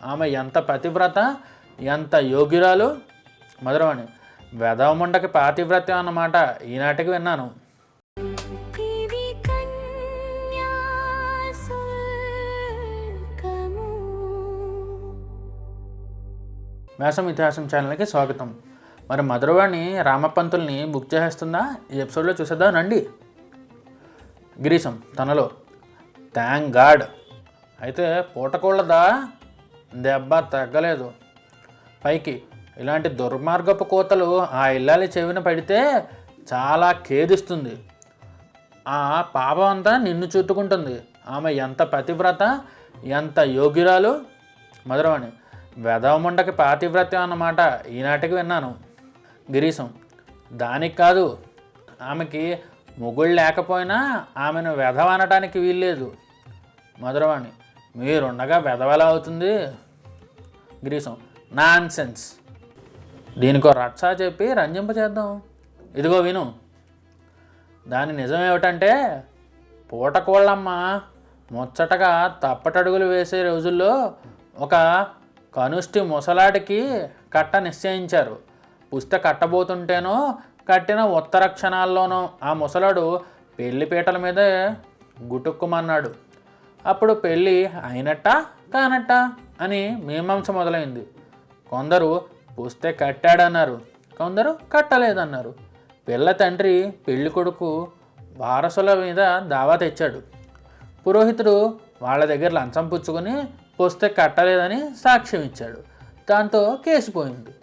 ఆమె ఎంత పతివ్రత, ఎంత యోగ్యురాలు. మధురవాణి వెధవముండకి పాతివ్రత్యం అన్నమాట. ఈనాటికి విన్నాను. మేసం ఇతిహాసం ఛానల్కి స్వాగతం. మరి మధురవాణి రామపంతుల్ని బుక్ చేసేస్తుందా? ఈ ఎపిసోడ్లో చూసేద్దాం రండి. గిరీశం తనలో థ్యాంక్ గాడ్. అయితే పూటకోళ్ళదా దెబ్బ తగ్గలేదు. పైకి ఇలాంటి దుర్మార్గపు కోతలు ఆ ఇల్లాలి చెవిన పడితే చాలా ఖేదిస్తుంది. ఆ పాపం అంతా నిన్ను చుట్టుకుంటుంది. ఆమె ఎంత పతివ్రత, ఎంత యోగ్యురాలు. మధురవాణి వెధవముండకి పాతివ్రత్యం అన్నమాట. ఈనాటికి విన్నాను. గిరీశం దానికి కాదు, ఆమెకి మొగుళ్ళు లేకపోయినా ఆమెను వెధవ అనటానికి వీల్లేదు. మధురవాణి మీరుండగా వెధవలా అవుతుంది. Girisham nonsense. దీనికో రచ్చా చెప్పి రంజింపచేద్దాం. ఇదిగో విను. దాని నిజం ఏమిటంటే, పూటకోళ్ళమ్మ ముచ్చటగా తప్పటడుగులు వేసే రోజుల్లో ఒక కనుష్టి ముసలాడికి కట్ట నిశ్చయించారు. పుస్తక కట్టబోతుంటేనో కట్టిన ఉత్తర క్షణాల్లోనో ఆ ముసలాడు పెళ్లిపీటల మీదే గుటుక్కుమన్నాడు. అప్పుడు పెళ్ళి అయినట్టా కానట్టా అని మీమాంస మొదలైంది. కొందరు పుస్తక కట్టాడన్నారు, కొందరు కట్టలేదన్నారు. పిల్ల తండ్రి పెళ్లి కొడుకు వారసుల మీద దావా తెచ్చాడు. పురోహితుడు వాళ్ళ దగ్గర లంచం పుచ్చుకొని పుస్తక కట్టలేదని సాక్ష్యం ఇచ్చాడు. దాంతో కేసు పోయింది.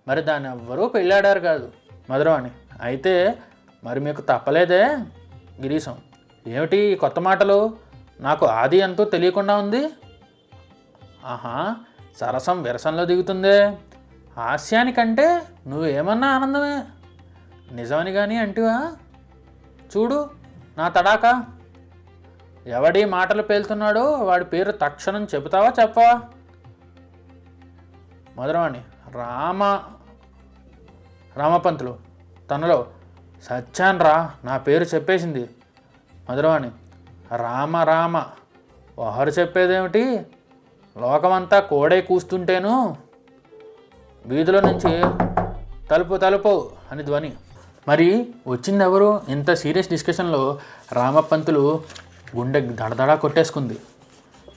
మరి దాన్ని ఎవ్వరూ పెళ్ళాడారు కాదు. మధురవాణి అయితే మరి మీకు తప్పలేదే. గిరీశం ఏమిటి కొత్త మాటలు? నాకు ఆది అంటూ తెలియకుండా ఉంది. ఆహా, సరసం విరసంలో దిగుతుందే. హాస్యానికంటే నువ్వేమన్నా ఆనందమే. నిజమని కానీ అంటివా? చూడు నా తడాకా. ఎవడి మాటలు పేలుతున్నాడో వాడి పేరు తక్షణం చెబుతావా చెప్పవా? మధురవాణి రామపంతులు తనలో సత్యాన్రా నా పేరు చెప్పేసింది. మధురవాణి రామ ఒకరు చెప్పేదేమిటి? లోకమంతా కోడై కూస్తుంటేను వీధిలో నుంచి తలుపు అని ధ్వని. మరి వచ్చింది ఎవరు? ఇంత సీరియస్ డిస్కషన్లో రామపంతులు గుండె దడదడా కొట్టేసుకుంది.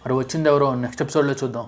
మరి వచ్చింది ఎవరో నెక్స్ట్ ఎపిసోడ్లో చూద్దాం.